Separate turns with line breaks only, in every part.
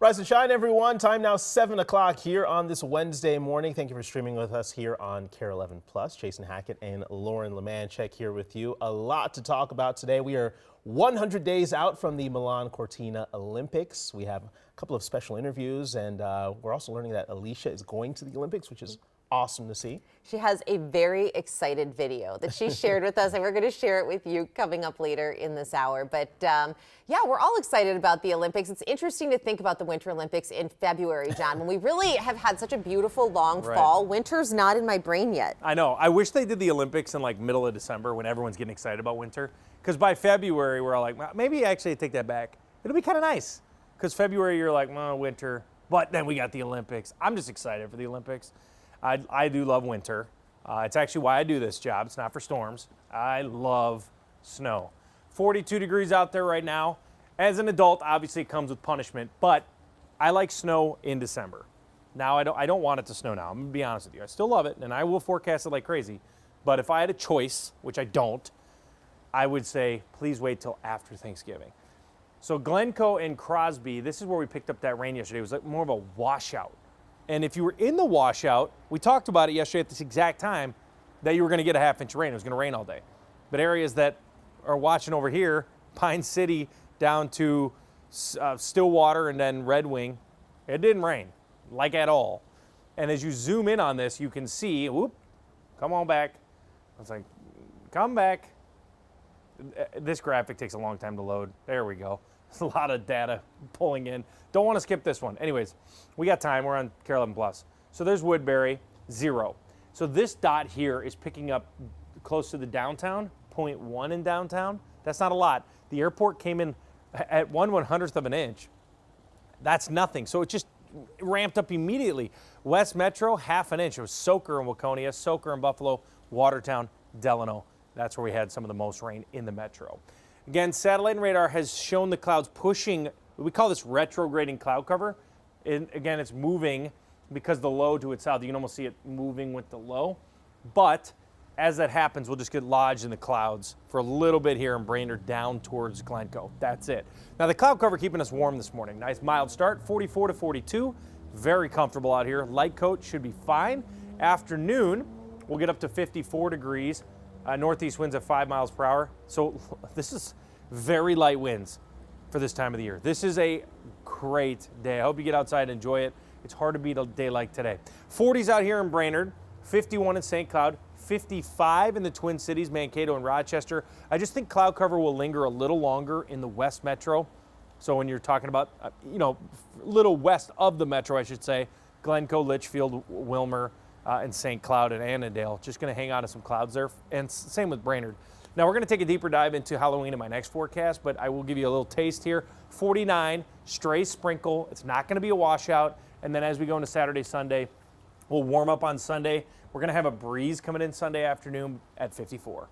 Rise and shine, everyone. Time now 7 o'clock here on this Wednesday morning. Thank you for streaming with us here on KARE 11 Plus. Jason Hackett and Lauren Lemanchek here with you. A lot to talk about today. We are 100 days out from the Milan Cortina Olympics. We have a couple of special interviews, and we're also learning that Alicia is going to the Olympics, which is awesome to see.
She has a very excited video that she shared with us, and we're going to share it with you coming up later in this hour. But yeah, we're all excited about the Olympics. It's interesting to think about the Winter Olympics in February, John, when we really have had such a beautiful long fall. Winter's not in my brain yet.
I know. I wish they did the Olympics in like middle of December when everyone's getting excited about winter. Because by February, we're all like, well, maybe actually take that back. It'll be kind of nice. Because February, you're like, well, winter. But then we got the Olympics. I'm just excited for the Olympics. I do love winter. It's actually why I do this job. It's not for storms. I love snow. 42 degrees out there right now. As an adult, obviously it comes with punishment, but I like snow in December. Now I don't want it to snow now. I'm gonna be honest with you. I still love it, and I will forecast it like crazy. But if I had a choice, which I don't, I would say please wait till after Thanksgiving. So Glencoe and Crosby, this is where we picked up that rain yesterday. It was like more of a washout. And if you were in the washout, we talked about it yesterday at this exact time, that you were going to get a half-inch of rain. It was going to rain all day. But areas that are watching over here, Pine City down to Stillwater and then Red Wing, it didn't rain, like at all. And as you zoom in on this, you can see, whoop, come on back. I was like, come back. This graphic takes a long time to load. There we go. There's a lot of data pulling in. Don't want to skip this one. Anyways, we got time. We're on KARE 11 Plus. So there's Woodbury, 0. So this dot here is picking up close to the downtown, 0.1 in downtown. That's not a lot. The airport came in at 1/100th of an inch. That's nothing. So it just ramped up immediately. West Metro, ½ an inch. It was Soaker in Waconia, Soaker in Buffalo, Watertown, Delano. That's where we had some of the most rain in the metro. Again, satellite and radar has shown the clouds pushing, we call this retrograding cloud cover. And again, it's moving because the low to its south. You can almost see it moving with the low. But as that happens, we'll just get lodged in the clouds for a little bit here in Brainerd down towards Glencoe. That's it. Now the cloud cover keeping us warm this morning. Nice mild start, 44 to 42. Very comfortable out here. Light coat should be fine. Afternoon, we'll get up to 54 degrees. Northeast winds at 5 miles per hour. So this is very light winds for this time of the year. This is a great day. I hope you get outside and enjoy it. It's hard to beat a day like today. 40s out here in Brainerd, 51 in St. Cloud, 55 in the Twin Cities, Mankato and Rochester. I just think cloud cover will linger a little longer in the West Metro. So when you're talking about, a little west of the metro, I should say, Glencoe, Litchfield, Wilmer, and St. Cloud and Annandale. Just going to hang on to some clouds there, and same with Brainerd. Now we're going to take a deeper dive into Halloween in my next forecast, but I will give you a little taste here. 49, stray sprinkle. It's not going to be a washout. And then as we go into Saturday, Sunday, we'll warm up on Sunday. We're going to have a breeze coming in Sunday afternoon at 54.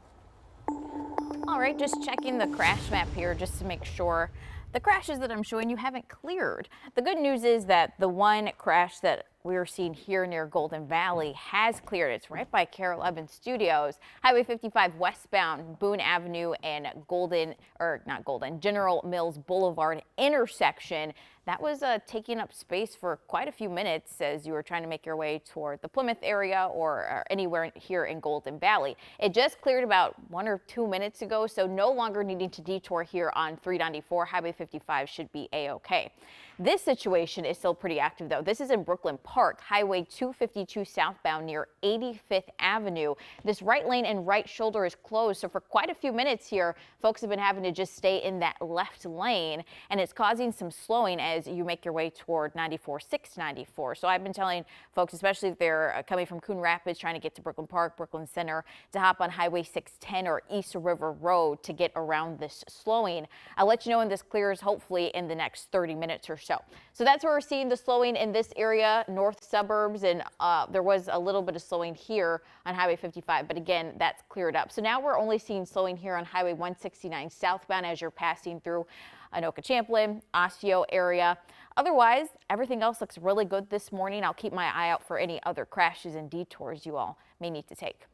All right, just checking the crash map here just to make sure the crashes that I'm showing you haven't cleared. The good news is that the one crash that we are seeing here near Golden Valley has cleared. It's right by KARE 11 Studios. Highway 55 westbound Boone Avenue and General Mills Boulevard intersection. That was taking up space for quite a few minutes as you were trying to make your way toward the Plymouth area or anywhere here in Golden Valley. It just cleared about 1 or 2 minutes ago, so no longer needing to detour here on 394. Highway 55 should be A-OK. This situation is still pretty active, though. This is in Brooklyn Park, Highway 252 southbound near 85th Avenue. This right lane and right shoulder is closed, so for quite a few minutes here, folks have been having to just stay in that left lane, and it's causing some slowing as you make your way toward 94, 694. So I've been telling folks, especially if they're coming from Coon Rapids, trying to get to Brooklyn Park, Brooklyn Center, to hop on Highway 610 or East River Road to get around this slowing. I'll let you know when this clears, hopefully in the next 30 minutes or so. So that's where we're seeing the slowing in this area, north suburbs, and there was a little bit of slowing here on Highway 55, but again, that's cleared up. So now we're only seeing slowing here on Highway 169 southbound as you're passing through Anoka-Champlin, Osseo area. Otherwise, everything else looks really good this morning. I'll keep my eye out for any other crashes and detours you all may need to take.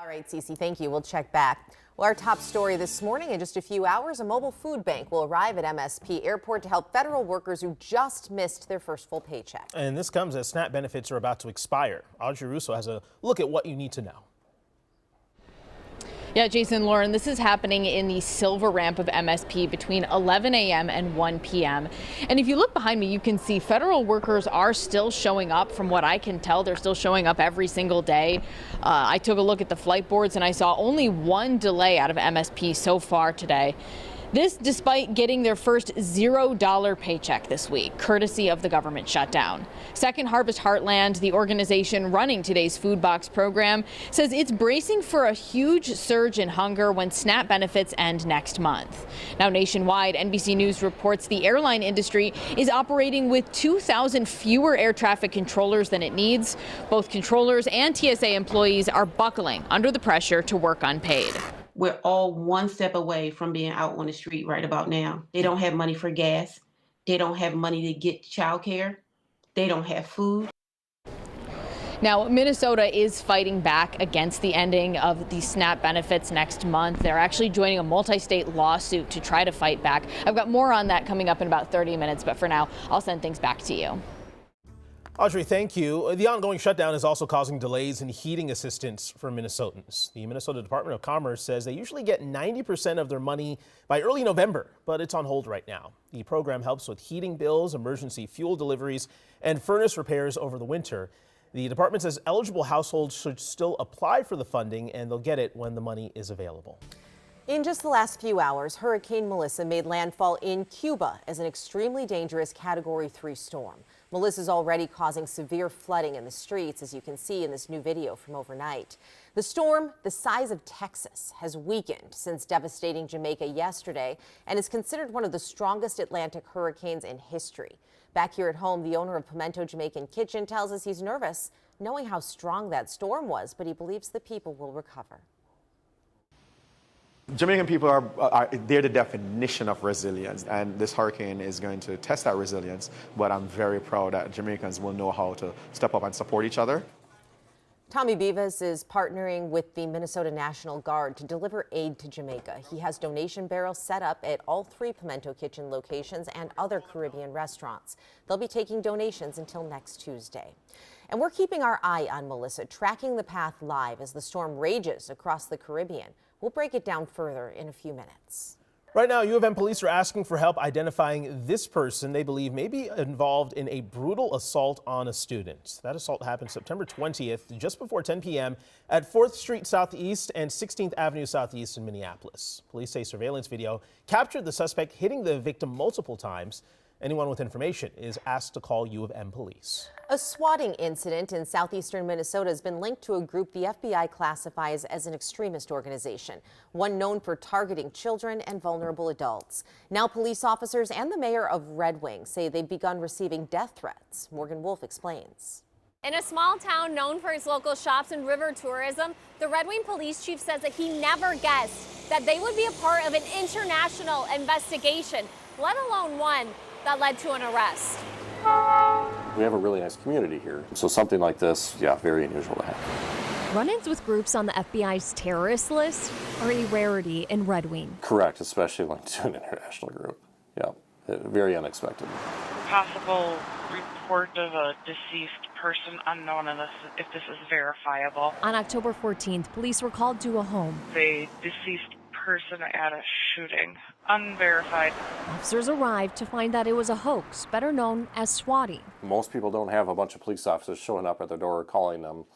All right, Cece, thank you. We'll check back. Well, our top story this morning: in just a few hours, a mobile food bank will arrive at MSP Airport to help federal workers who just missed their first full paycheck.
And this comes as SNAP benefits are about to expire. Audrey Russo has a look at what you need to know.
Yeah, Jason, Lauren, this is happening in the silver ramp of MSP between 11 a.m. and 1 p.m. And if you look behind me, you can see federal workers are still showing up. From what I can tell, they're still showing up every single day. I took a look at the flight boards and I saw only one delay out of MSP so far today. This despite getting their first $0 paycheck this week, courtesy of the government shutdown. Second Harvest Heartland, the organization running today's food box program, says it's bracing for a huge surge in hunger when SNAP benefits end next month. Now nationwide, NBC News reports the airline industry is operating with 2,000 fewer air traffic controllers than it needs. Both controllers and TSA employees are buckling under the pressure to work unpaid.
We're all one step away from being out on the street right about now. They don't have money for gas. They don't have money to get childcare. They don't have food.
Now, Minnesota is fighting back against the ending of the SNAP benefits next month. They're actually joining a multi-state lawsuit to try to fight back. I've got more on that coming up in about 30 minutes, but for now, I'll send things back to you.
Audrey, thank you. The ongoing shutdown is also causing delays in heating assistance for Minnesotans. The Minnesota Department of Commerce says they usually get 90% of their money by early November, but it's on hold right now. The program helps with heating bills, emergency fuel deliveries, and furnace repairs over the winter. The department says eligible households should still apply for the funding, and they'll get it when the money is available.
In just the last few hours, Hurricane Melissa made landfall in Cuba as an extremely dangerous Category 3 storm. Melissa's already causing severe flooding in the streets, as you can see in this new video from overnight. The storm, the size of Texas, has weakened since devastating Jamaica yesterday and is considered one of the strongest Atlantic hurricanes in history. Back here at home, the owner of Pimento Jamaican Kitchen tells us he's nervous knowing how strong that storm was, but he believes the people will recover.
Jamaican people they're the definition of resilience, and this hurricane is going to test that resilience, but I'm very proud that Jamaicans will know how to step up and support each other.
Tommy Beavis is partnering with the Minnesota National Guard to deliver aid to Jamaica. He has donation barrels set up at all 3 Pimento Kitchen locations and other Caribbean restaurants. They'll be taking donations until next Tuesday. And we're keeping our eye on Melissa, tracking the path live as the storm rages across the Caribbean. We'll break it down further in a few minutes.
Right now, U of M police are asking for help identifying this person they believe may be involved in a brutal assault on a student. That assault happened September 20th, just before 10 p.m. at 4th Street Southeast and 16th Avenue Southeast in Minneapolis. Police say surveillance video captured the suspect hitting the victim multiple times. Anyone with information is asked to call U of M police.
A swatting incident in southeastern Minnesota has been linked to a group the FBI classifies as an extremist organization, one known for targeting children and vulnerable adults. Now police officers and the mayor of Red Wing say they've begun receiving death threats. Morgan Wolf explains.
In a small town known for its local shops and river tourism, the Red Wing police chief says that he never guessed that they would be a part of an international investigation, let alone one that led to an arrest.
We have a really nice community here, so something like this, yeah, very unusual to happen.
Run-ins with groups on the FBI's terrorist list are a rarity in Red Wing.
Correct, especially linked to an international group. Yeah, very unexpected.
Possible report of a deceased person unknown if this is verifiable.
On October 14th, police were called to a home.
A deceased person at a shooting, unverified.
Officers arrived to find that it was a hoax, better known as swatting.
Most people don't have a bunch of police officers showing up at their door calling them,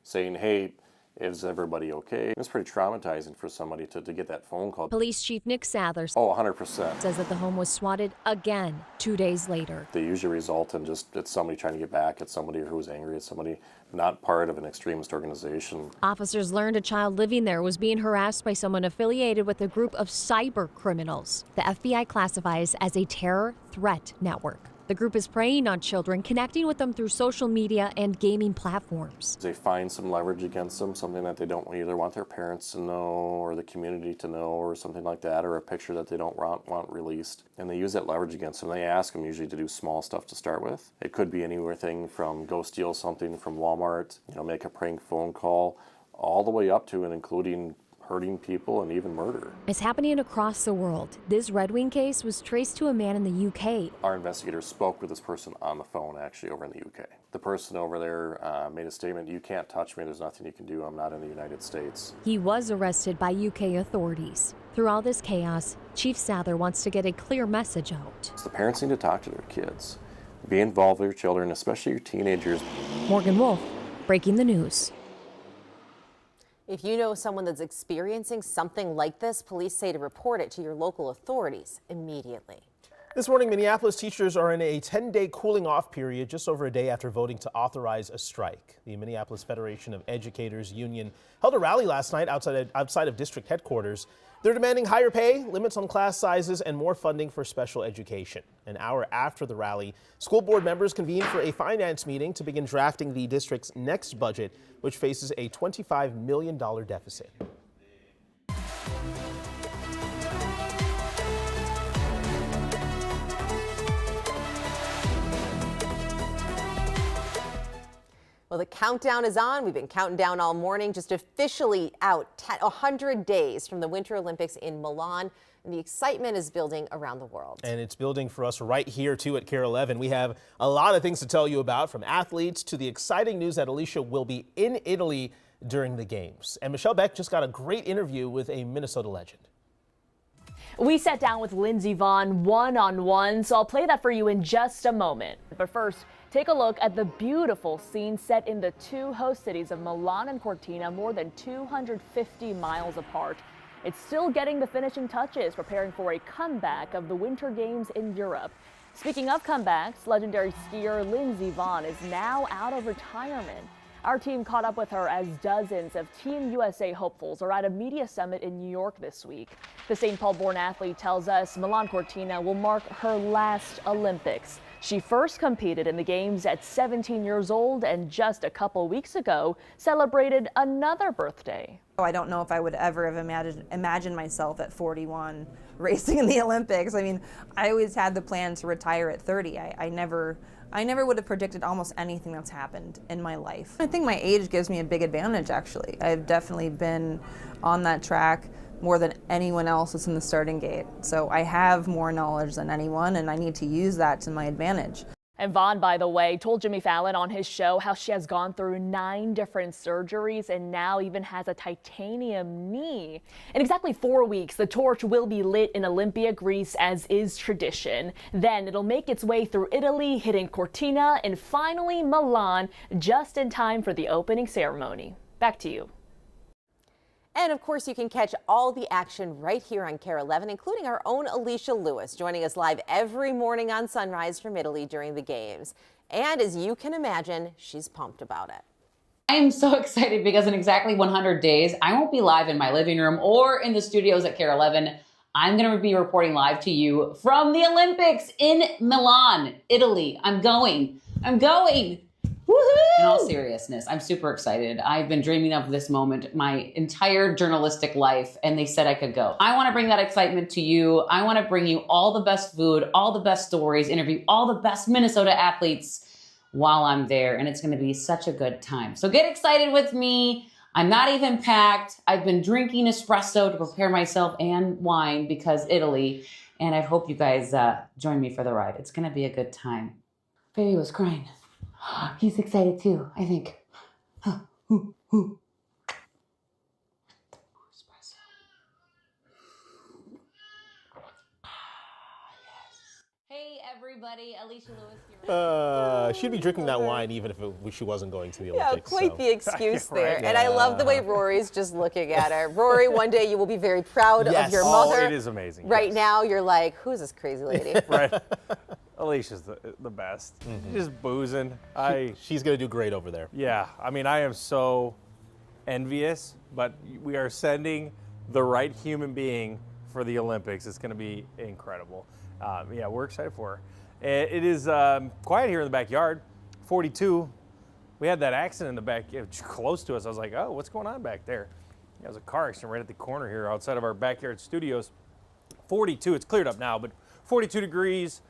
saying, hey, is everybody okay? It's pretty traumatizing for somebody to get that phone call.
Police Chief Nick Sathers
100%.
says that the home was swatted again 2 days later.
They usually result in just it's somebody trying to get back at somebody who was angry at somebody not part of an extremist organization.
Officers learned a child living there was being harassed by someone affiliated with a group of cyber criminals the FBI classifies as a terror threat network. The group is preying on children, connecting with them through social media and gaming platforms.
They find some leverage against them, something that they don't either want their parents to know or the community to know or something like that, or a picture that they don't want released. And they use that leverage against them. They ask them usually to do small stuff to start with. It could be anything from go steal something from Walmart, make a prank phone call, all the way up to and including hurting people and even murder.
It's happening across the world. This Red Wing case was traced to a man in the UK.
Our investigators spoke with this person on the phone, actually, over in the UK. The person over there made a statement, "You can't touch me, there's nothing you can do, I'm not in the United States."
He was arrested by UK authorities. Through all this chaos, Chief Sather wants to get a clear message out.
So the parents need to talk to their kids. Be involved with your children, especially your teenagers.
Morgan Wolf, breaking the news.
If you know someone that's experiencing something like this, police say to report it to your local authorities immediately.
This morning, Minneapolis teachers are in a 10-day cooling off period just over a day after voting to authorize a strike. The Minneapolis Federation of Educators Union held a rally last night outside of district headquarters. They're demanding higher pay, limits on class sizes, and more funding for special education. An hour after the rally, school board members convened for a finance meeting to begin drafting the district's next budget, which faces a $25 million deficit.
Well, the countdown is on. We've been counting down all morning, just officially out 100 days from the Winter Olympics in Milan. And the excitement is building around the world.
And it's building for us right here, too, at KARE 11. We have a lot of things to tell you about, from athletes to the exciting news that Alicia will be in Italy during the games. And Michelle Beck just got a great interview with a Minnesota legend.
We sat down with Lindsey Vonn one-on-one, so I'll play that for you in just a moment. But first, take a look at the beautiful scene set in the two host cities of Milan and Cortina, more than 250 miles apart. It's still getting the finishing touches, preparing for a comeback of the Winter Games in Europe. Speaking of comebacks, legendary skier Lindsey Vonn is now out of retirement. Our team caught up with her as dozens of Team USA hopefuls are at a media summit in New York this week. The St. Paul-born athlete tells us Milan Cortina will mark her last Olympics. She first competed in the Games at 17 years old and just a couple weeks ago celebrated another birthday.
I don't know if I would ever have imagined myself at 41 racing in the Olympics. I mean, I always had the plan to retire at 30. I never would have predicted almost anything that's happened in my life. I think my age gives me a big advantage, actually. I've definitely been on that track more than anyone else that's in the starting gate. So I have more knowledge than anyone, and I need to use that to my advantage.
And Vonn, by the way, told Jimmy Fallon on his show how she has gone through 9 different surgeries and now even has a titanium knee. In exactly 4 weeks, the torch will be lit in Olympia, Greece, as is tradition. Then it'll make its way through Italy, hitting Cortina, and finally Milan, just in time for the opening ceremony. Back to you.
And of course, you can catch all the action right here on KARE 11, including our own Alicia Lewis, joining us live every morning on Sunrise from Italy during the games. And as you can imagine, she's pumped about it.
I am so excited because in exactly 100 days, I won't be live in my living room or in the studios at KARE 11. I'm going to be reporting live to you from the Olympics in Milan, Italy. I'm going. Woohoo! In all seriousness, I'm super excited. I've been dreaming of this moment my entire journalistic life, and they said I could go. I want to bring that excitement to you. I want to bring you all the best food, all the best stories, interview all the best Minnesota athletes while I'm there, and it's going to be such a good time. So get excited with me. I'm not even packed. I've been drinking espresso to prepare myself and wine because Italy, and I hope you guys join me for the ride. It's going to be a good time. Baby was crying. He's excited too, I think. Hey everybody, Alicia Lewis here.
She'd be drinking that wine even if she wasn't going to the Olympics.
Yeah, quite the excuse there.
Right.
And I love the way Rory's just looking at her. Rory, one day you will be very proud of your mother.
Oh, it is amazing.
Right now, you're like, who's this crazy lady?
Right. Alicia's the best. Just boozing.
She's going to do great over there.
Yeah, I mean, I am so envious, but we are sending the right human being for the Olympics. It's going to be incredible. Yeah, we're excited for her. It is quiet here in the backyard. 42. We had that accident in the back, close to us. I was like, oh, what's going on back there? There was a car accident right at the corner here outside of our backyard studios. 42, it's cleared up now, but 42 degrees.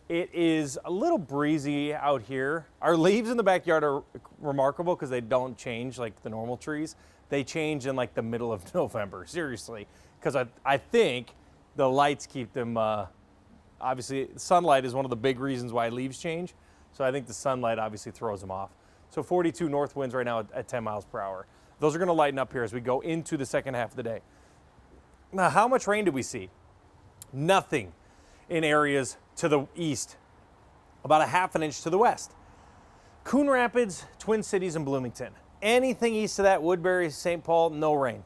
It is a little breezy out here. Our leaves in the backyard are remarkable because they don't change like the normal trees. they change in like the middle of November, seriously. Because I think the lights keep them, obviously sunlight is one of the big reasons why leaves change. So I think the sunlight obviously throws them off. So 42 north winds right now at 10 miles per hour. Those are going to lighten up here as we go into the second half of the day. Now, how much rain do we see? Nothing in areas to the east, about a half an inch to the west. Coon Rapids, Twin Cities, and Bloomington. Anything east of that, Woodbury, St. Paul, no rain.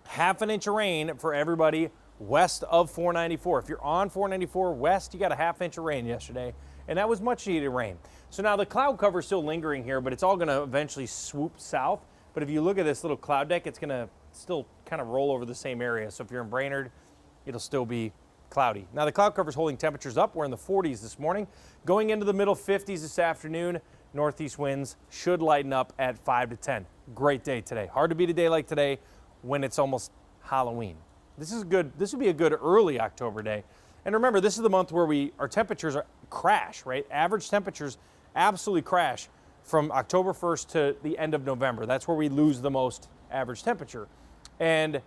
Half an inch of rain for everybody west of 494. If you're on 494 west, you got a half inch of rain yesterday, and that was much needed rain. So now the cloud cover is still lingering here, but it's all going to eventually swoop south. But if you look at this little cloud deck, it's going to still kind of roll over the same area. So if you're in Brainerd, it'll still be cloudy. Now the cloud cover is holding temperatures up. We're in the 40s this morning. Going into the middle 50s this afternoon. Northeast winds should lighten up at 5 to 10. Great day today. Hard to beat a day like today when it's almost Halloween. This would be a good early October day. And remember, this is the month where our temperatures crash, right? Average temperatures absolutely crash from October 1st to the end of November. That's where we lose the most average temperature. And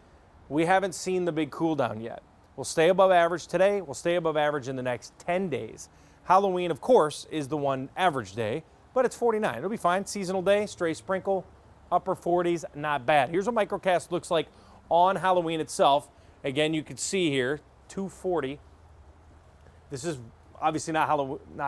we haven't seen the big cool down yet. We'll stay above average today. We'll stay above average in the next 10 days. Halloween, of course, is the one average day, but it's 49. It'll be fine. Seasonal day, stray sprinkle, upper 40s, not bad. Here's what microcast looks like on Halloween itself. Again, you can see here, 240. This is obviously not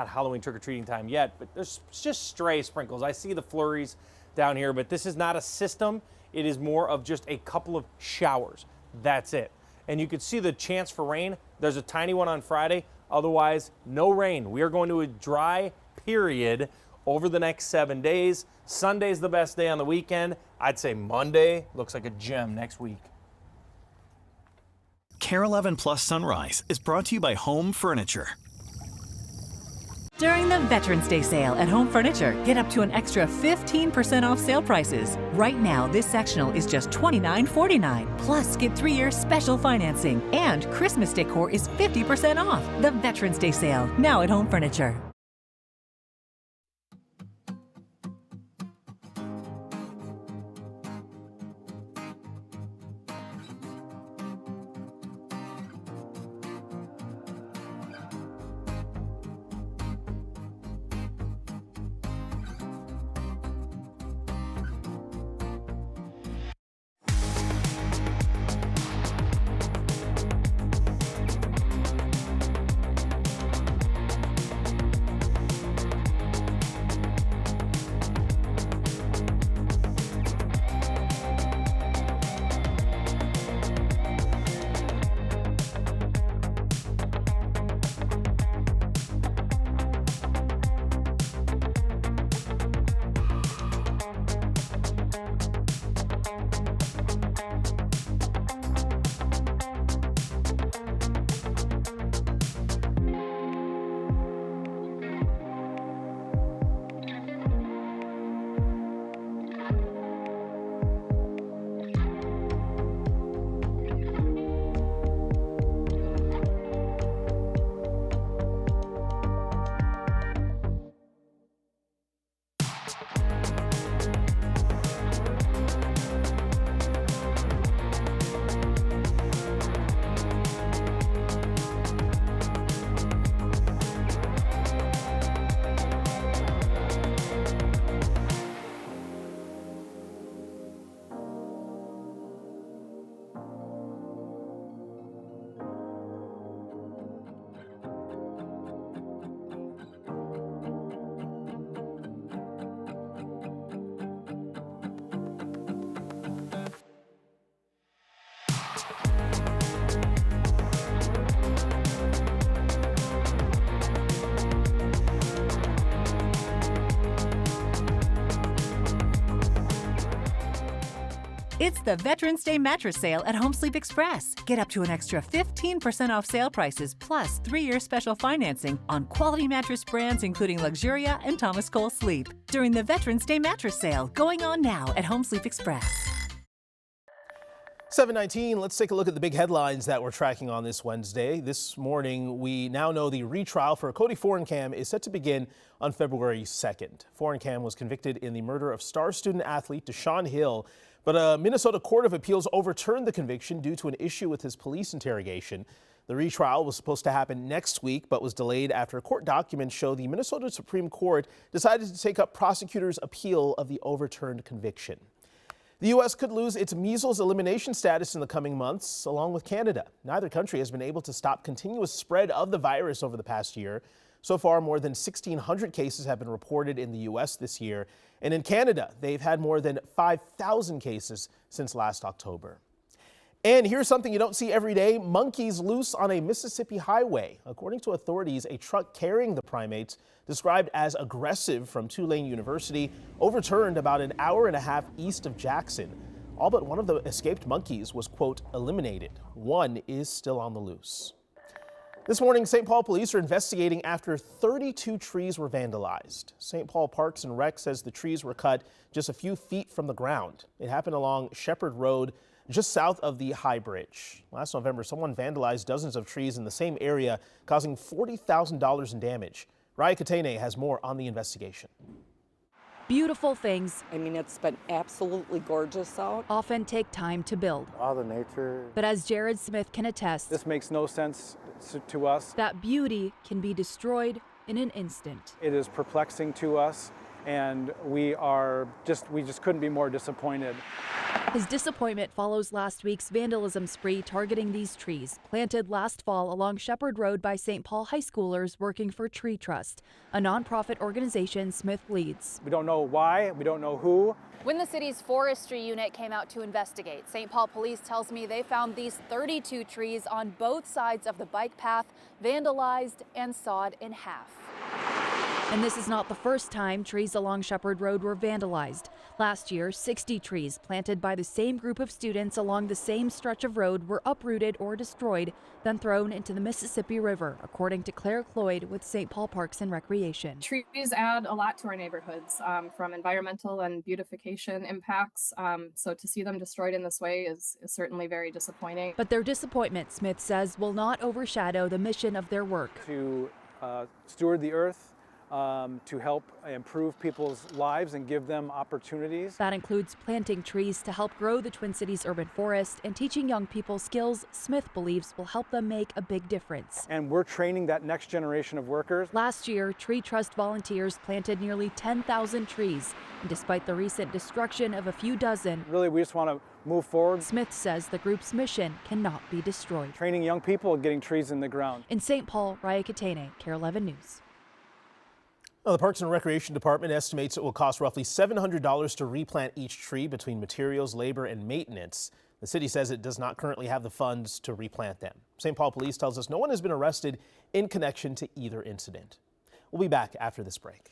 Halloween trick-or-treating time yet, but there's just stray sprinkles. I see the flurries down here, but this is not a system. It is more of just a couple of showers. That's it. And you can see the chance for rain. There's a tiny one on Friday. Otherwise, no rain. We are going to a dry period over the next 7 days. Sunday's the best day on the weekend. I'd say Monday looks like a gem next week.
KARE 11 Plus Sunrise is brought to you by Home Furniture.
During the Veterans Day sale at Home Furniture, get up to an extra 15% off sale prices. Right now, this sectional is just $29.49. Plus, get 3-year special financing. And Christmas decor is 50% off. The Veterans Day sale, now at Home Furniture. It's the Veterans Day mattress sale at Home Sleep Express. Get up to an extra 15% off sale prices plus 3-year special financing on quality mattress brands including Luxuria and Thomas Cole Sleep during the Veterans Day mattress sale going on now at Home Sleep Express.
7:19, let's take a look at the big headlines that we're tracking on this Wednesday. This morning, we now know the retrial for Cody Forencam is set to begin on February 2nd. Forencam was convicted in the murder of star student athlete Deshaun Hill, but a Minnesota Court of Appeals overturned the conviction due to an issue with his police interrogation. The retrial was supposed to happen next week, but was delayed after court documents show the Minnesota Supreme Court decided to take up prosecutors' appeal of the overturned conviction. The U.S. could lose its measles elimination status in the coming months, along with Canada. Neither country has been able to stop continuous spread of the virus over the past year. So far, more than 1,600 cases have been reported in the U.S. this year. And in Canada, they've had more than 5,000 cases since last October. And here's something you don't see every day: monkeys loose on a Mississippi highway. According to authorities, a truck carrying the primates, described as aggressive from Tulane University, overturned about an hour and a half east of Jackson. All but one of the escaped monkeys was, quote, eliminated. One is still on the loose. This morning, St. Paul police are investigating after 32 trees were vandalized. St. Paul Parks and Rec says the trees were cut just a few feet from the ground. It happened along Shepherd Road, just south of the High Bridge. Last November, someone vandalized dozens of trees in the same area, causing $40,000 in damage. Raya Katene has more on the investigation.
Beautiful things,
I mean, it's been absolutely gorgeous out.
often take time to build.
All the nature.
But as Jared Smith can attest,
This makes no sense to us.
that beauty can be destroyed in an instant.
It is perplexing to us, and we just couldn't be more disappointed.
His disappointment follows last week's vandalism spree targeting these trees, planted last fall along Shepherd Road by St. Paul high schoolers working for Tree Trust, a nonprofit organization Smith leads.
We don't know why, we don't know who.
When the city's forestry unit came out to investigate, St. Paul police tells me they found these 32 trees on both sides of the bike path, vandalized and sawed in half.
And this is not the first time trees along Shepherd Road were vandalized. Last year, 60 trees planted by the same group of students along the same stretch of road were uprooted or destroyed, then thrown into the Mississippi River, according to Claire Cloyd with St. Paul Parks and Recreation.
Trees add a lot to our neighborhoods, from environmental and beautification impacts. So to see them destroyed in this way is certainly very disappointing.
But their disappointment, Smith says, will not overshadow the mission of their work.
To steward the earth, to help improve people's lives and give them opportunities.
That includes planting trees to help grow the Twin Cities urban forest and teaching young people skills Smith believes will help them make a big difference.
And we're training that next generation of workers.
Last year, Tree Trust volunteers planted nearly 10,000 trees, and despite the recent destruction of a few dozen,
Really, we just want to move forward.
Smith says the group's mission cannot be destroyed.
Training young people and getting trees in the ground.
In St. Paul, Raya Katene, KARE 11 News.
Well, the Parks and Recreation Department estimates it will cost roughly $700 to replant each tree between materials, labor, and maintenance. The city says it does not currently have the funds to replant them. St. Paul Police tells us no one has been arrested in connection to either incident. We'll be back after this break.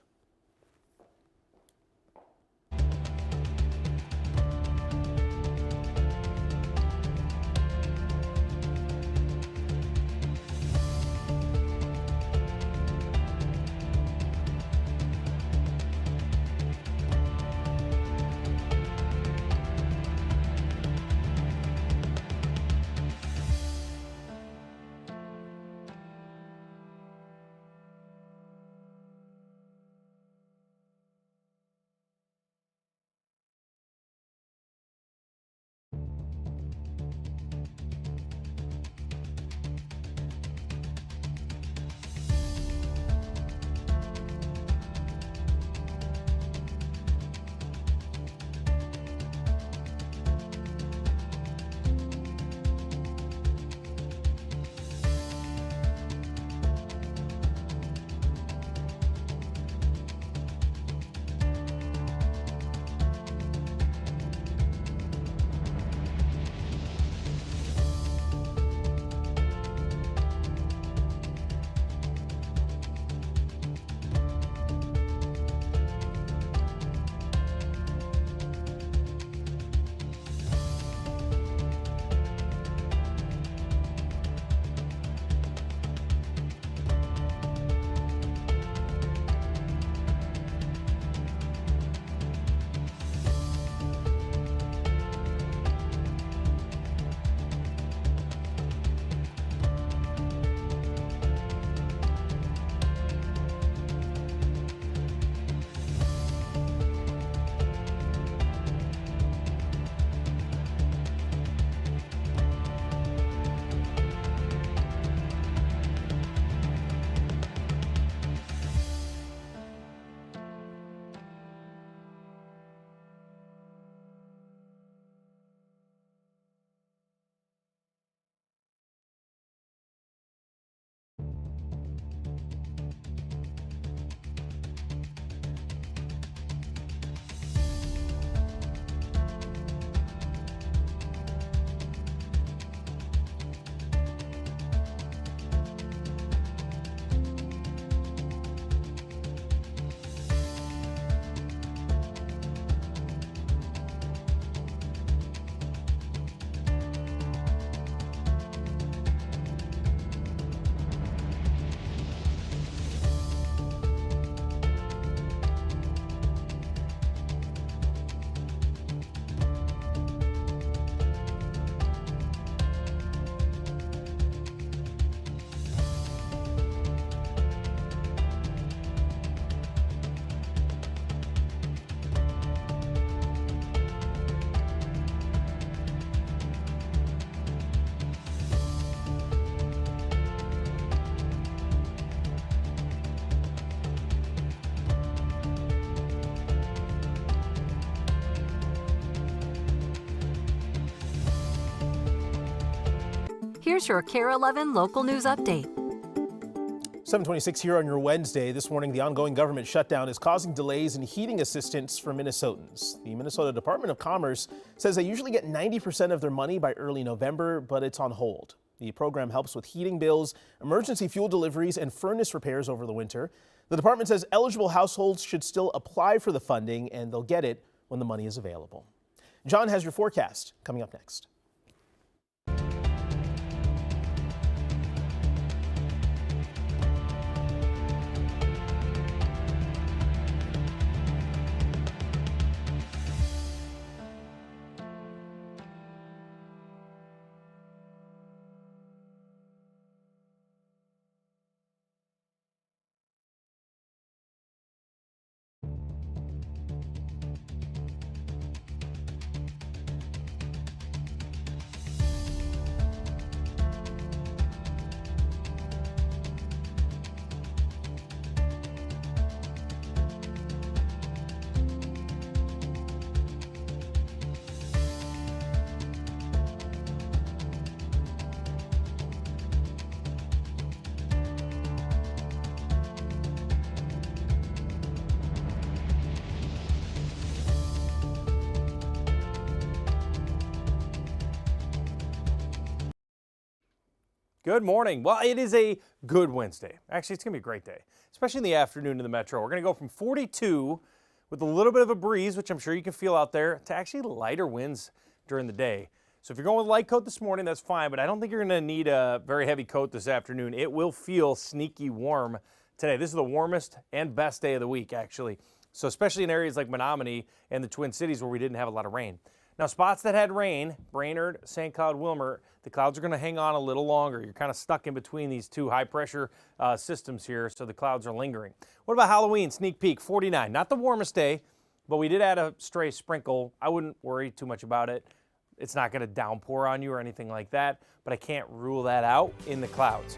Here's your KARE 11 local news update.
7:26 here on your Wednesday. This morning, the ongoing government shutdown is causing delays in heating assistance for Minnesotans. The Minnesota Department of Commerce says they usually get 90% of their money by early November, but it's on hold. The program helps with heating bills, emergency fuel deliveries, and furnace repairs over the winter. The department says eligible households should still apply for the funding, and they'll get it when the money is available. John has your forecast coming up next.
Good morning. Well, it is a good Wednesday. Actually, it's going to be a great day, especially in the afternoon in the metro. We're going to go from 42 with a little bit of a breeze, which I'm sure you can feel out there, to actually lighter winds during the day. So if you're going with a light coat this morning, that's fine, but I don't think you're going to need a very heavy coat this afternoon. It will feel sneaky warm today. This is the warmest and best day of the week, actually. So especially in areas like Menominee and the Twin Cities where we didn't have a lot of rain. Now, spots that had rain, Brainerd, St. Cloud, Wilmer, the clouds are going to hang on a little longer. You're kind of stuck in between these two high-pressure systems here, so the clouds are lingering. What about Halloween? Sneak peek, 49. Not the warmest day, but we did add a stray sprinkle. I wouldn't worry too much about it. It's not going to downpour on you or anything like that, but I can't rule that out in the clouds.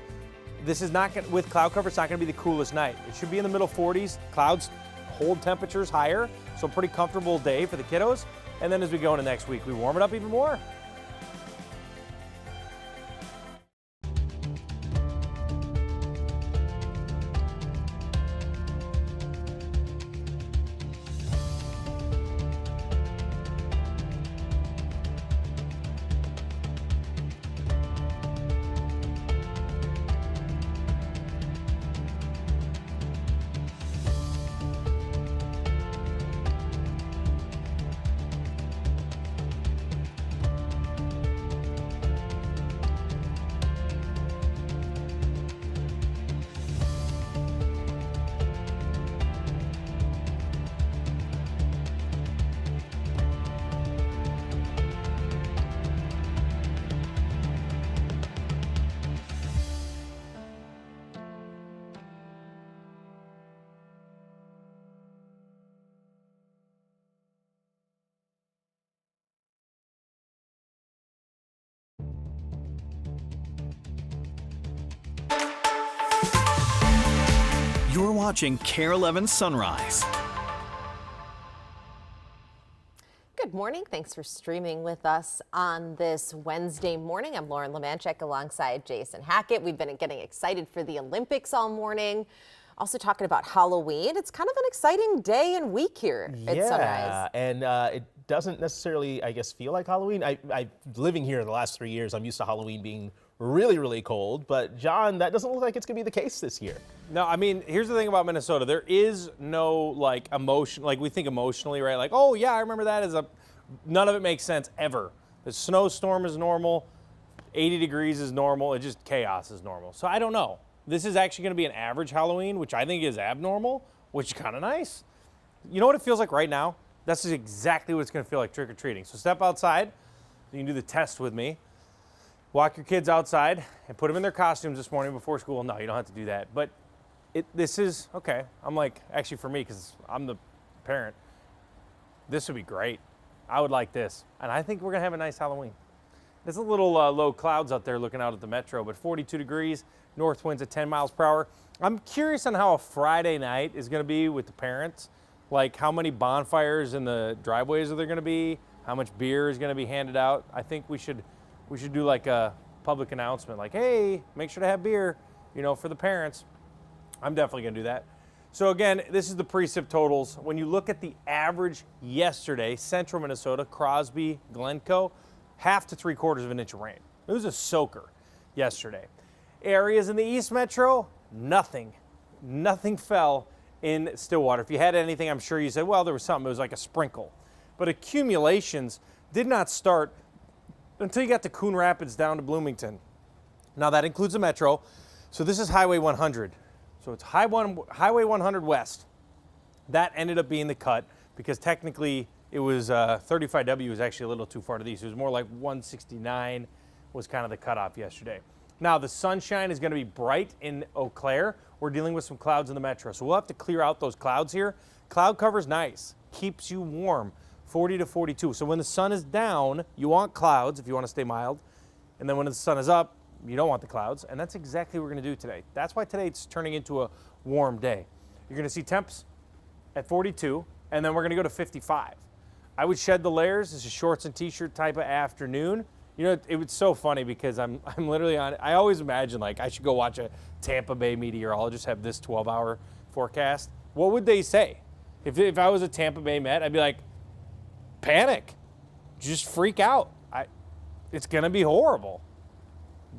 This is not going to, with cloud cover, it's not going to be the coolest night. It should be in the middle 40s. Clouds hold temperatures higher, so a pretty comfortable day for the kiddos. And then as we go into next week, we warm it up even more.
You're watching KARE 11 Sunrise.
Good morning. Thanks for streaming with us on this Wednesday morning. I'm Lauren Lemanchek alongside Jason Hackett. We've been getting excited for the Olympics all morning. Also talking about Halloween. It's kind of an exciting day and week here at Sunrise.
And it doesn't necessarily, I guess, feel like Halloween. I living here the last 3 years, I'm used to Halloween being really, really cold. But John, that doesn't look like it's going to be the case this year.
No, I mean, here's the thing about Minnesota. There is no, like, emotion, like we think emotionally, right? Like, oh, yeah, I remember that none of it makes sense ever. The snowstorm is normal. 80 degrees is normal. It just chaos is normal. So I don't know. This is actually going to be an average Halloween, which I think is abnormal, which is kind of nice. You know what it feels like right now? That's exactly what it's going to feel like trick-or-treating. So step outside. You can do the test with me. Walk your kids outside and put them in their costumes this morning before school. No, you don't have to do that. But this is, okay. I'm like, actually for me, because I'm the parent, this would be great. I would like this. And I think we're going to have a nice Halloween. There's a little low clouds out there looking out at the metro, but 42 degrees, north winds at 10 miles per hour. I'm curious on how a Friday night is going to be with the parents. Like how many bonfires in the driveways are there going to be? How much beer is going to be handed out? I think we should do like a public announcement like, hey, make sure to have beer, for the parents. I'm definitely going to do that. So again, this is the precip totals. When you look at the average yesterday, central Minnesota, Crosby, Glencoe, 1/2 to 3/4 of an inch of rain. It was a soaker yesterday. Areas in the East Metro, nothing fell in Stillwater. If you had anything, I'm sure you said, well, there was something. It was like a sprinkle. But accumulations did not start until you got to Coon Rapids down to Bloomington. Now that includes the Metro. So this is Highway 100. So it's Highway 100 West. That ended up being the cut because technically it was 35W was actually a little too far to the east. It was more like 169 was kind of the cutoff yesterday. Now the sunshine is going to be bright in Eau Claire. We're dealing with some clouds in the Metro. So we'll have to clear out those clouds here. Cloud cover's nice, keeps you warm, 40 to 42. So when the sun is down, you want clouds if you want to stay mild. And then when the sun is up, you don't want the clouds, and that's exactly what we're going to do today. That's why today it's turning into a warm day. You're going to see temps at 42, and then we're going to go to 55. I would shed the layers. This is shorts and t-shirt type of afternoon. It was so funny because I'm literally on. I always imagine like I should go watch a Tampa Bay meteorologist have this 12-hour forecast. What would they say? If I was a Tampa Bay Met, I'd be like, panic, just freak out. It's going to be horrible.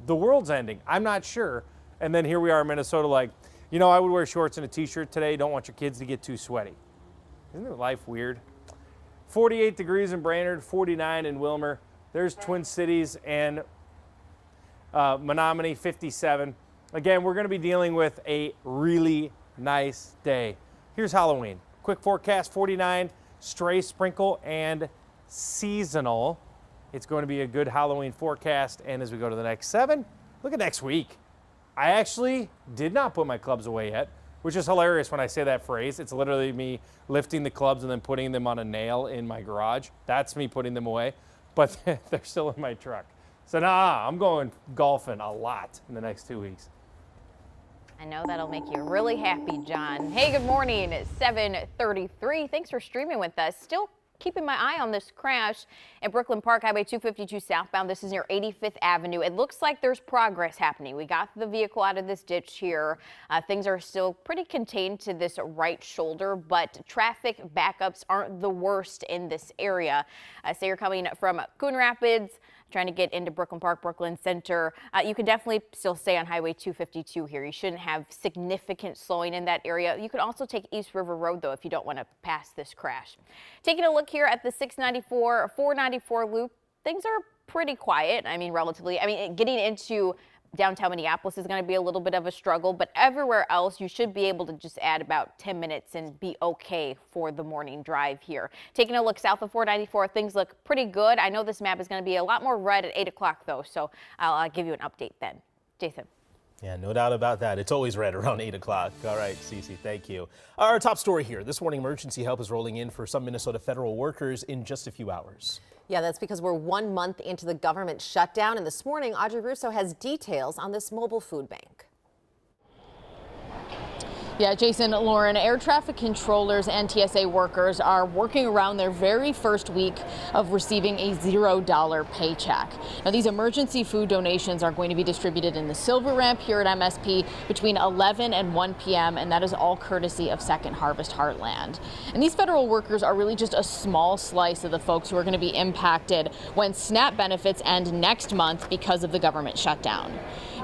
The world's ending. I'm not sure. And then here we are in Minnesota like, I would wear shorts and a t-shirt today. Don't want your kids to get too sweaty. Isn't life weird? 48 degrees in Brainerd, 49 in Wilmer. There's Twin Cities and Menominee, 57. Again, we're going to be dealing with a really nice day. Here's Halloween. Quick forecast, 49, stray sprinkle and seasonal. It's going to be a good Halloween forecast. And as we go to the next 7, look at next week. I actually did not put my clubs away yet, which is hilarious when I say that phrase. It's literally me lifting the clubs and then putting them on a nail in my garage. That's me putting them away, but they're still in my truck. So I'm going golfing a lot in the next 2 weeks.
I know that'll make you really happy, John. Hey, good morning. It's 7:33. Thanks for streaming with us. Still keeping my eye on this crash at Brooklyn Park, Highway 252 southbound. This is near 85th Avenue. It looks like there's progress happening. We got the vehicle out of this ditch here. Things are still pretty contained to this right shoulder, but traffic backups aren't the worst in this area. Say you're coming from Coon Rapids, trying to get into Brooklyn Park, Brooklyn Center. You can definitely still stay on Highway 252 here. You shouldn't have significant slowing in that area. You could also take East River Road, though, if you don't want to pass this crash. Taking a look here at the 694, 494 loop, things are pretty quiet. Relatively. Getting into downtown Minneapolis is going to be a little bit of a struggle, but everywhere else you should be able to just add about 10 minutes and be okay for the morning drive here. Taking a look south of 494, things look pretty good. I know this map is going to be a lot more red at 8 o'clock though, so I'll give you an update then. Jason.
Yeah, no doubt about that. It's always red around 8 o'clock. All right, Cece, thank you. Our top story here. This morning, emergency help is rolling in for some Minnesota federal workers in just a few hours.
Yeah, that's because we're 1 month into the government shutdown. And this morning, Audrey Russo has details on this mobile food bank.
Yeah, Jason, Lauren, air traffic controllers and TSA workers are working around their very first week of receiving a $0 paycheck. Now, these emergency food donations are going to be distributed in the Silver Ramp here at MSP between 11 and 1 p.m., and that is all courtesy of Second Harvest Heartland. And these federal workers are really just a small slice of the folks who are going to be impacted when SNAP benefits end next month because of the government shutdown.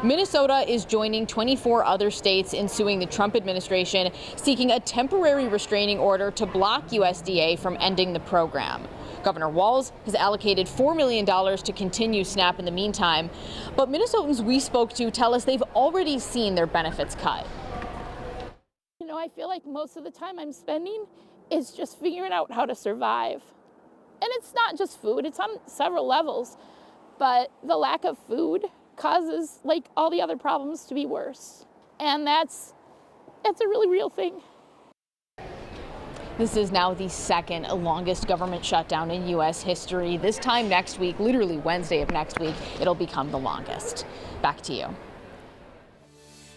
Minnesota is joining 24 other states in suing the Trump administration, seeking a temporary restraining order to block USDA from ending the program. Governor Walz has allocated $4 million to continue SNAP in the meantime, but Minnesotans we spoke to tell us they've already seen their benefits cut.
I feel like most of the time I'm spending is just figuring out how to survive. And it's not just food, it's on several levels, but the lack of food causes all the other problems to be worse. And that's a really real thing.
This is now the second longest government shutdown in U.S. history. This time next week, literally Wednesday of next week, it'll become the longest. Back to you.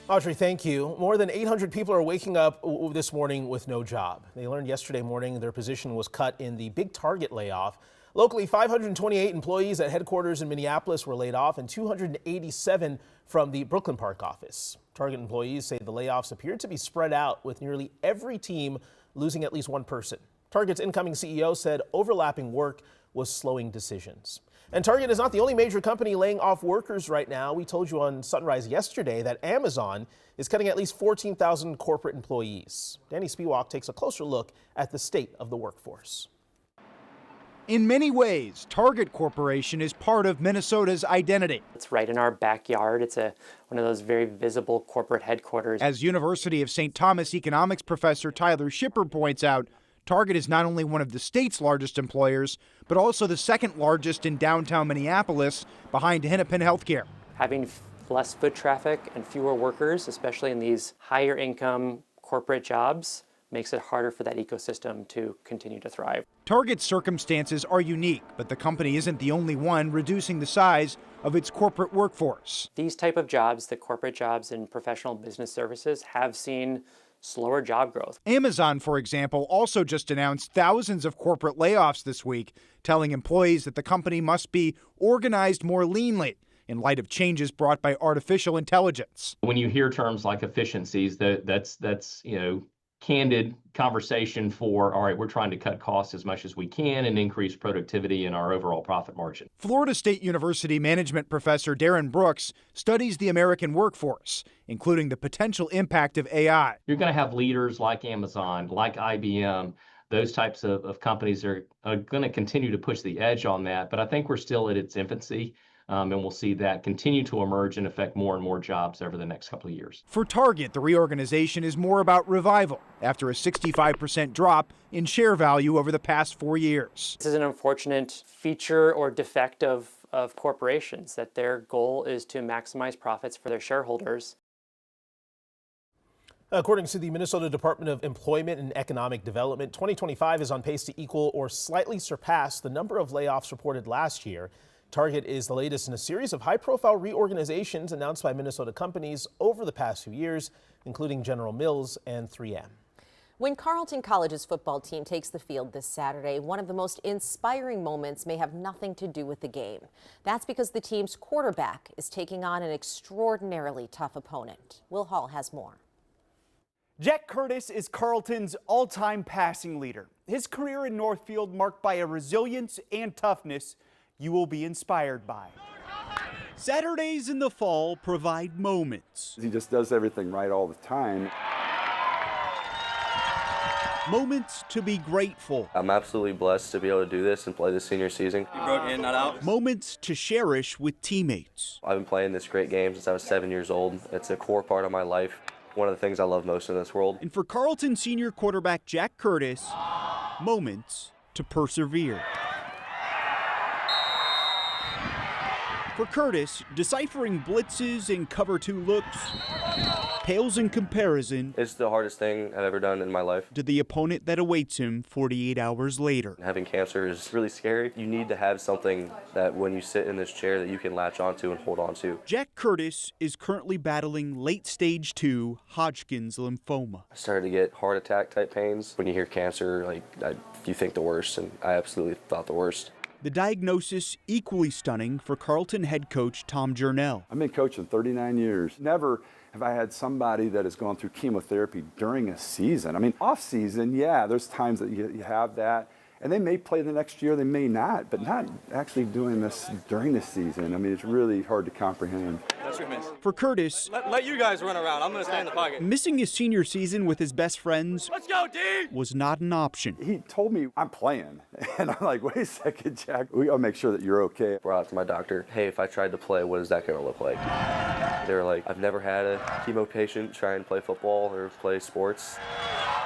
Audrey, thank you. More than 800 people are waking up this morning with no job. They learned yesterday morning their position was cut in the big Target layoff. Locally, 528 employees at headquarters in Minneapolis were laid off and 287 from the Brooklyn Park office. Target employees say the layoffs appeared to be spread out, with nearly every team losing at least one person. Target's incoming CEO said overlapping work was slowing decisions. And Target is not the only major company laying off workers right now. We told you on Sunrise yesterday that Amazon is cutting at least 14,000 corporate employees. Danny Spiewak takes a closer look at the state of the workforce.
In many ways, Target Corporation is part of Minnesota's identity.
It's right in our backyard. It's one of those very visible corporate headquarters.
As University of St. Thomas economics professor Tyler Schipper points out, Target is not only one of the state's largest employers, but also the second largest in downtown Minneapolis, behind Hennepin Healthcare.
Having less foot traffic and fewer workers, especially in these higher income corporate jobs, makes it harder for that ecosystem to continue to thrive.
Target's circumstances are unique, but the company isn't the only one reducing the size of its corporate workforce.
These type of jobs, the corporate jobs in professional business services, have seen slower job growth.
Amazon, for example, also just announced thousands of corporate layoffs this week, telling employees that the company must be organized more leanly in light of changes brought by artificial intelligence.
When you hear terms like efficiencies, that's candid conversation for, all right, we're trying to cut costs as much as we can and increase productivity and our overall profit margin.
Florida State University management professor Darren Brooks studies the American workforce, including the potential impact of AI.
You're going to have leaders like Amazon, like IBM. Those types of companies are going to continue to push the edge on that, but I think we're still at its infancy. And we'll see that continue to emerge and affect more and more jobs over the next couple of years.
For Target, the reorganization is more about revival after a 65% drop in share value over the past 4 years.
This is an unfortunate feature or defect of corporations, that their goal is to maximize profits for their shareholders.
According to the Minnesota Department of Employment and Economic Development, 2025 is on pace to equal or slightly surpass the number of layoffs reported last year. Target is the latest in a series of high-profile reorganizations announced by Minnesota companies over the past few years, including General Mills and 3M.
When Carleton College's football team takes the field this Saturday, one of the most inspiring moments may have nothing to do with the game. That's because the team's quarterback is taking on an extraordinarily tough opponent. Will Hall has more.
Jack Curtis is Carleton's all-time passing leader. His career in Northfield marked by a resilience and toughness you will be inspired by. Saturdays in the fall provide moments.
He just does everything right all the time.
Moments to be grateful.
I'm absolutely blessed to be able to do this and play this senior season.
You broke in, not out. Moments to cherish with teammates.
I've been playing this great game since I was 7 years old. It's a core part of my life. One of the things I love most in this world.
And for Carleton senior quarterback Jack Curtis, moments to persevere. For Curtis, deciphering blitzes and cover two looks pales in comparison.
It's the hardest thing I've ever done in my life.
To the opponent that awaits him 48 hours later.
Having cancer is really scary. You need to have something that when you sit in this chair that you can latch onto and hold onto.
Jack Curtis is currently battling late stage 2 Hodgkin's lymphoma.
I started to get heart attack type pains. When you hear cancer, you think the worst, and I absolutely thought the worst.
The diagnosis equally stunning for Carleton head coach Tom Jernell.
I've been coaching 39 years. Never have I had somebody that has gone through chemotherapy during a season. I mean, off season, yeah, there's times that you have that. And they may play the next year, they may not, but not actually doing this during the season. I mean, it's really hard to comprehend.
That's your miss. For Curtis,
let you guys run around. I'm going to stay in the pocket.
Missing his senior season with his best friends
Let's go, D!
was not an option.
He told me I'm playing. And I'm like, wait a second, Jack. We got to make sure that you're okay.
Brought out to my doctor, hey, if I tried to play, what is that going to look like? They were like, I've never had a chemo patient try and play football or play sports.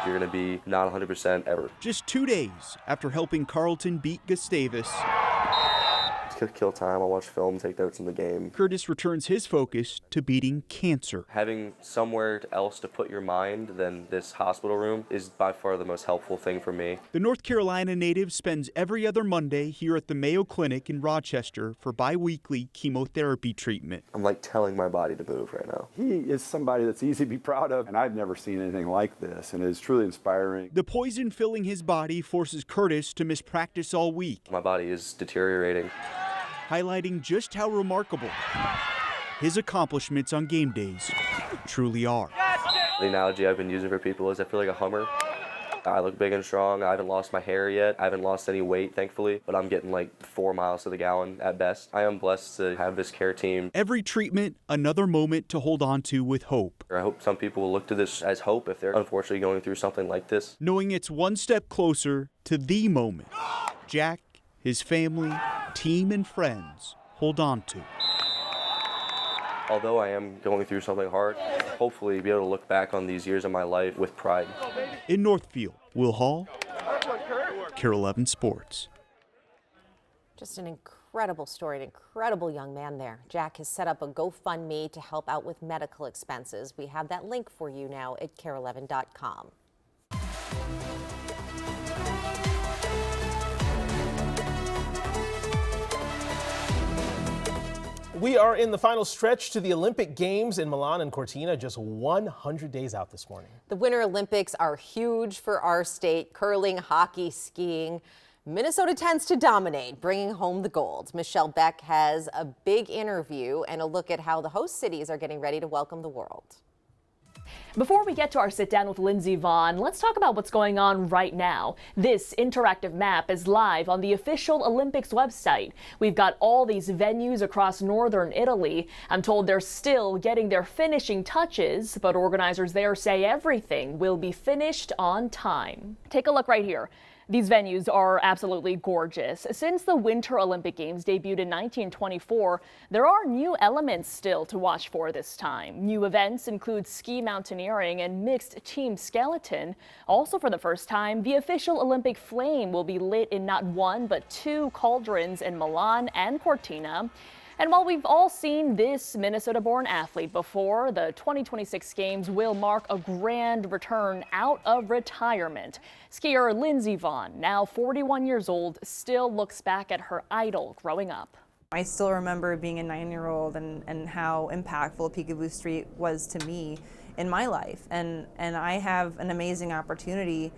You're going to be not 100% ever.
Just 2 days after helping Carleton beat Gustavus,
kill time. I'll watch film, take notes in the game.
Curtis returns his focus to beating cancer.
Having somewhere else to put your mind than this hospital room is by far the most helpful thing for me.
The North Carolina native spends every other Monday here at the Mayo Clinic in Rochester for bi-weekly chemotherapy treatment.
I'm like telling my body to move right now.
He is somebody that's easy to be proud of, and I've never seen anything like this, and it is truly inspiring.
The poison filling his body forces Curtis to miss practice all week.
My body is deteriorating.
Highlighting just how remarkable his accomplishments on game days truly are.
The analogy I've been using for people is I feel like a Hummer. I look big and strong. I haven't lost my hair yet. I haven't lost any weight, thankfully, but I'm getting like 4 miles to the gallon at best. I am blessed to have this care team.
Every treatment, another moment to hold on to with hope.
I hope some people will look to this as hope if they're unfortunately going through something like this.
Knowing it's one step closer to the moment Jack, his family, team, and friends hold on to.
Although I am going through something hard, hopefully be able to look back on these years of my life with pride.
In Northfield, Will Hall, KARE 11 Sports.
Just an incredible story, an incredible young man there. Jack has set up a GoFundMe to help out with medical expenses. We have that link for you now at KARE11.com.
We are in the final stretch to the Olympic Games in Milan and Cortina, just 100 days out this morning.
The Winter Olympics are huge for our state. Curling, hockey, skiing. Minnesota tends to dominate, bringing home the gold. Michelle Beck has a big interview and a look at how the host cities are getting ready to welcome the world.
Before we get to our sit down with Lindsey Vonn, let's talk about what's going on right now. This interactive map is live on the official Olympics website. We've got all these venues across northern Italy. I'm told they're still getting their finishing touches, but organizers there say everything will be finished on time. Take a look right here. These venues are absolutely gorgeous. Since the Winter Olympic Games debuted in 1924, there are new elements still to watch for this time. New events include ski mountaineering and mixed team skeleton. Also for the first time, the official Olympic flame will be lit in not one but 2 cauldrons in Milan and Cortina. And while we've all seen this Minnesota-born athlete before, the 2026 Games will mark a grand return out of retirement. Skier Lindsey Vonn, now 41 years old, still looks back at her idol growing up.
I still remember being a 9-year-old and how impactful Peekaboo Street was to me in my life. And I have an amazing opportunity.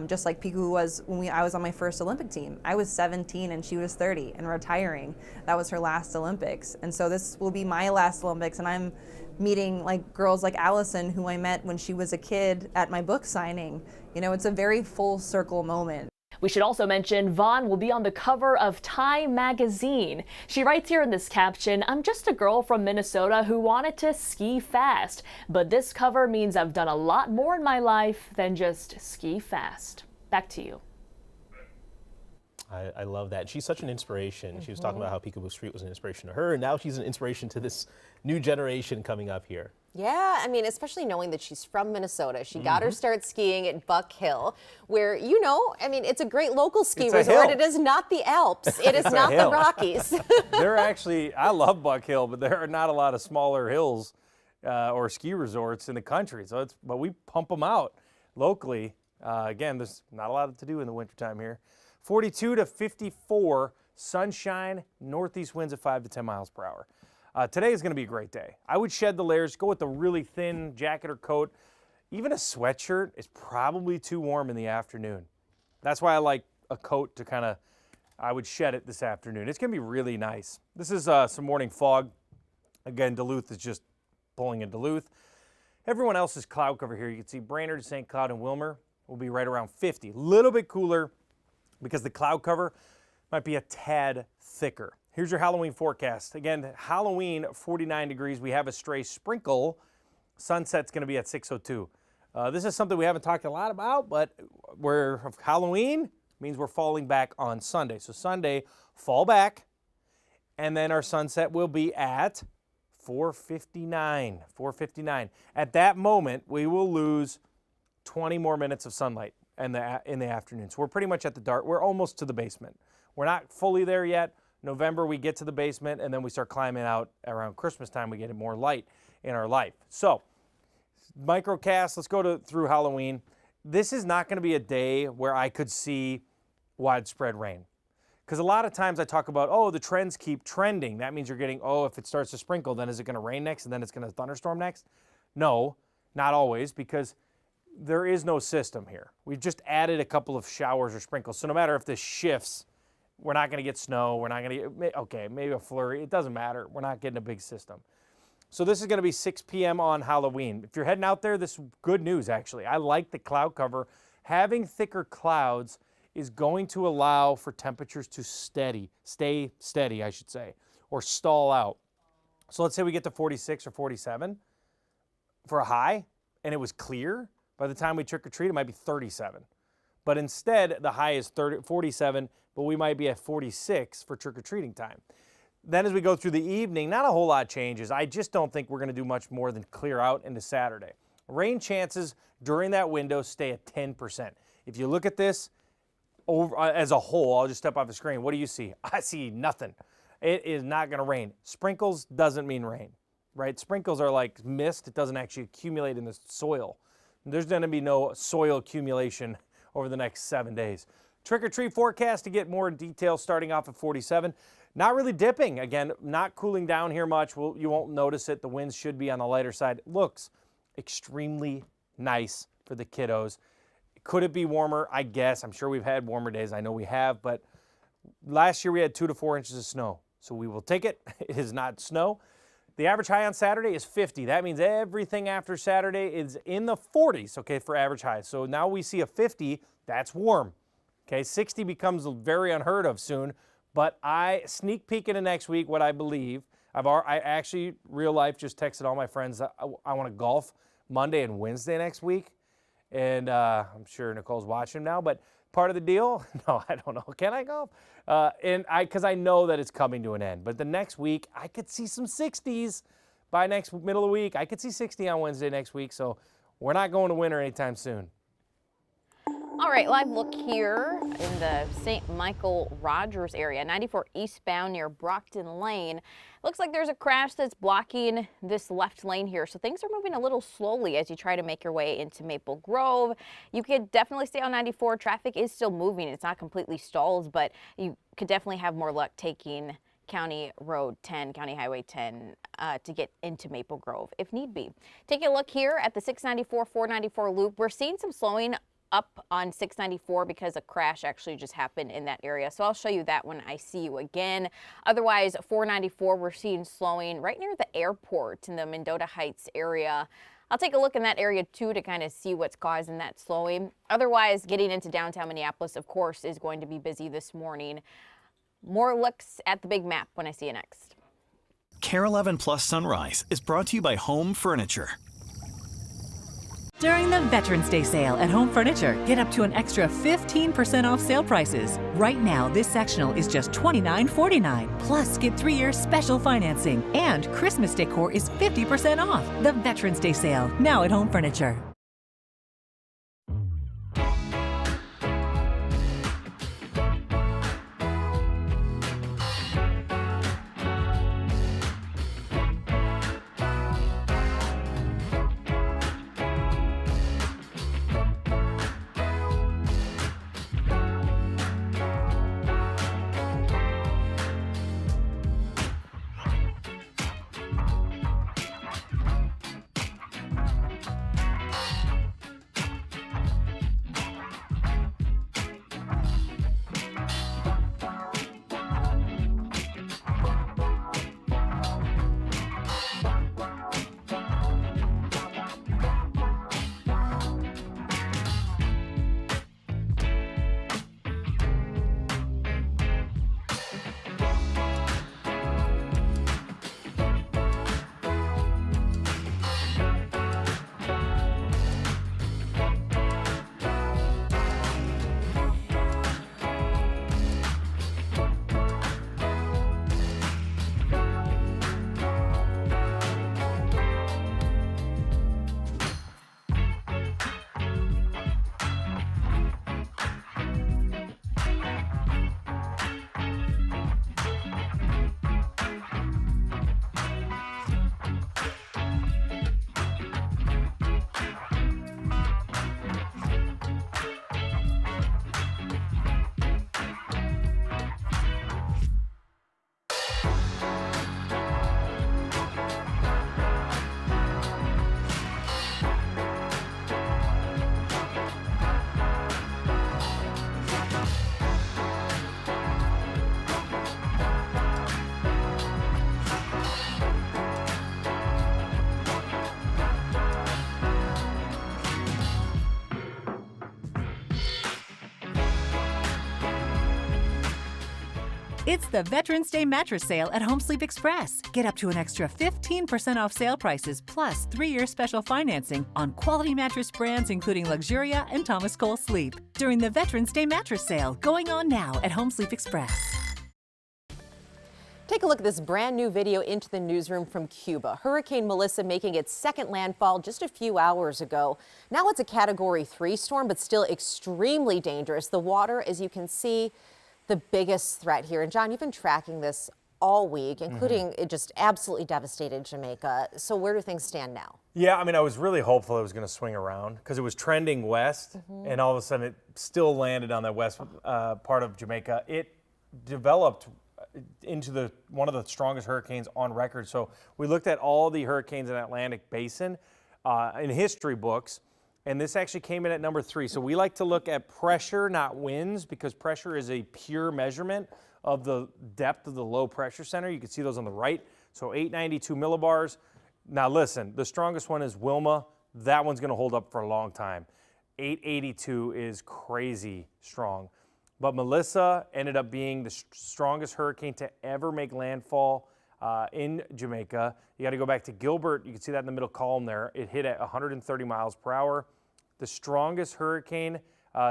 Just like Peekaboo was when I was on my first Olympic team. I was 17 and she was 30 and retiring. That was her last Olympics. And so this will be my last Olympics, and I'm meeting like girls like Allison, who I met when she was a kid at my book signing. You know, it's a very full circle moment.
We should also mention Vonn will be on the cover of Time magazine. She writes here in this caption, "I'm just a girl from Minnesota who wanted to ski fast, but this cover means I've done a lot more in my life than just ski fast." Back to you.
I love that. She's such an inspiration. She was talking about how Peekaboo Street was an inspiration to her, and now she's an inspiration to this new generation coming up here.
Yeah, I mean, especially knowing that she's from Minnesota. She got her start skiing at Buck Hill, where, you know, I mean, it's a great local ski resort. It is not the Alps. It is not the Rockies.
They're actually, I love Buck Hill, but there are not a lot of smaller hills or ski resorts in the country. So but we pump them out locally. Again, there's not a lot to do in the wintertime here. 42 to 54, sunshine, northeast winds at 5 to 10 miles per hour. Today is going to be a great day. I would shed the layers, go with a really thin jacket or coat. Even a sweatshirt is probably too warm in the afternoon. That's why I like a coat to kind of, I would shed it this afternoon. It's going to be really nice. This is some morning fog. Again, Duluth is just pulling in Duluth. Everyone else's cloud cover here, you can see Brainerd, St. Cloud, and Wilmer will be right around 50. A little bit cooler because the cloud cover might be a tad thicker. Here's your Halloween forecast. Again, Halloween, 49 degrees. We have a stray sprinkle. Sunset's going to be at 6:02. This is something we haven't talked a lot about, but Halloween means we're falling back on Sunday. So Sunday, fall back, and then our sunset will be at 4:59. 4:59. At that moment, we will lose 20 more minutes of sunlight in the afternoon. So we're pretty much at the dark. We're almost to the basement. We're not fully there yet, November, we get to the basement, and then we start climbing out around Christmas time. We get more light in our life. So, microcast, let's go through Halloween. This is not going to be a day where I could see widespread rain. Because a lot of times I talk about, oh, the trends keep trending. That means you're getting, oh, if it starts to sprinkle, then is it going to rain next and then it's going to thunderstorm next? No, not always, because there is no system here. We've just added a couple of showers or sprinkles. So no matter if this shifts, we're not going to get snow. We're not going to get, okay, maybe a flurry. It doesn't matter. We're not getting a big system. So this is going to be 6 p.m. on Halloween. If you're heading out there, this is good news, actually. I like the cloud cover. Having thicker clouds is going to allow for temperatures to stay steady, I should say, or stall out. So let's say we get to 46 or 47 for a high, and it was clear. By the time we trick or treat, it might be 37. But instead, the high is 47, but we might be at 46 for trick-or-treating time. Then as we go through the evening, not a whole lot changes. I just don't think we're going to do much more than clear out into Saturday. Rain chances during that window stay at 10%. If you look at this as a whole, I'll just step off the screen. What do you see? I see nothing. It is not going to rain. Sprinkles doesn't mean rain, right? Sprinkles are like mist. It doesn't actually accumulate in the soil. There's going to be no soil accumulation over the next 7 days. Trick-or-treat forecast to get more detail starting off at 47. Not really dipping. Again, not cooling down here much. You won't notice it. The winds should be on the lighter side. Looks extremely nice for the kiddos. Could it be warmer? I guess. I'm sure we've had warmer days. I know we have, but last year we had 2 to 4 inches of snow. So we will take it. It is not snow. The average high on Saturday is 50. That means everything after Saturday is in the 40s, okay, for average highs. So now we see a 50. That's warm. Okay, 60 becomes very unheard of soon. But I sneak peek into next week what I believe. I actually, real life, just texted all my friends. I want to golf Monday and Wednesday next week. And I'm sure Nicole's watching now. But part of the deal, no, I don't know. Can I golf? Because I know that it's coming to an end. But the next week, I could see some 60s by next middle of the week. I could see 60 on Wednesday next week. So we're not going to winter anytime soon.
All right, live look here in the St. Michael Rogers area, 94 eastbound near Brockton Lane. Looks like there's a crash that's blocking this left lane here, so things are moving a little slowly as you try to make your way into Maple Grove. You could definitely stay on 94. Traffic is still moving. It's not completely stalled, but you could definitely have more luck taking County Road 10, County Highway 10 to get into Maple Grove if need be. Take a look here at the 694, 494 loop. We're seeing some slowing up on 694 because a crash actually just happened in that area. So I'll show you that when I see you again. Otherwise, 494, we're seeing slowing right near the airport in the Mendota Heights area. I'll take a look in that area too to kind of see what's causing that slowing. Otherwise, getting into downtown Minneapolis, of course, is going to be busy this morning. More looks at the big map when I see you next.
KARE 11 Plus Sunrise is brought to you by Home Furniture.
During the Veterans Day sale at Home Furniture, get up to an extra 15% off sale prices. Right now, this sectional is just $29.49. Plus, get 3 years special financing. And Christmas decor is 50% off. The Veterans Day sale, now at Home Furniture. It's the Veterans Day mattress sale at Home Sleep Express. Get up to an extra 15% off sale prices plus 3-year special financing on quality mattress brands including Luxuria and Thomas Cole Sleep during the Veterans Day mattress sale going on now at Home Sleep Express.
Take a look at this brand new video into the newsroom from Cuba. Hurricane Melissa making its second landfall just a few hours ago. Now it's a Category 3 storm, but still extremely dangerous. The water, as you can see, the biggest threat here. And John, you've been tracking this all week, including it just absolutely devastated Jamaica. So where do things stand now?
Yeah, I mean, I was really hopeful it was going to swing around because it was trending west, and all of a sudden it still landed on the west part of Jamaica. It developed into one of the strongest hurricanes on record. So we looked at all the hurricanes in the Atlantic Basin in history books, and this actually came in at number 3. So we like to look at pressure, not winds, because pressure is a pure measurement of the depth of the low pressure center. You can see those on the right. So 892 millibars. Now listen, the strongest one is Wilma. That one's going to hold up for a long time. 882 is crazy strong. But Melissa ended up being the strongest hurricane to ever make landfall in Jamaica. You got to go back to Gilbert. You can see that in the middle column there. It hit at 130 miles per hour. The strongest hurricane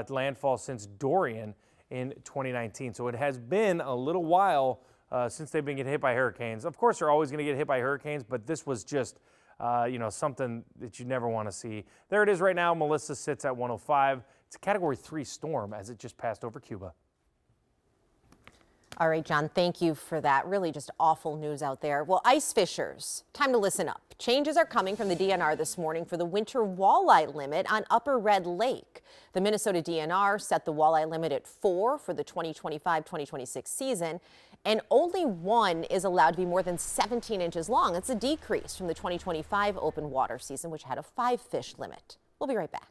landfall since Dorian in 2019. So it has been a little while since they've been getting hit by hurricanes. Of course, they're always going to get hit by hurricanes, but this was just something that you never want to see. There it is right now. Melissa sits at 105. It's a Category 3 storm as it just passed over Cuba.
All right, John, thank you for that. Really just awful news out there. Well, ice fishers, time to listen up. Changes are coming from the DNR this morning for the winter walleye limit on Upper Red Lake. The Minnesota DNR set the walleye limit at 4 for the 2025-2026 season, and only one is allowed to be more than 17 inches long. It's a decrease from the 2025 open water season, which had a 5-fish limit. We'll be right back.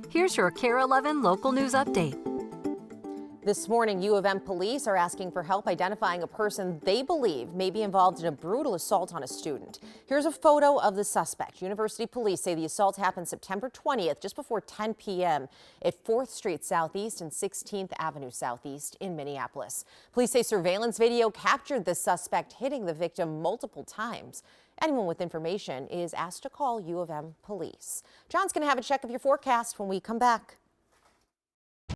Here's your KARE 11 local news update.
This morning, U of M police are asking for help identifying a person they believe may be involved in a brutal assault on a student. Here's a photo of the suspect. University police say the assault happened September 20th, just before 10 p.m. at 4th Street Southeast and 16th Avenue Southeast in Minneapolis. Police say surveillance video captured the suspect hitting the victim multiple times. Anyone with information is asked to call U of M police. John's going to have a check of your forecast when we come back.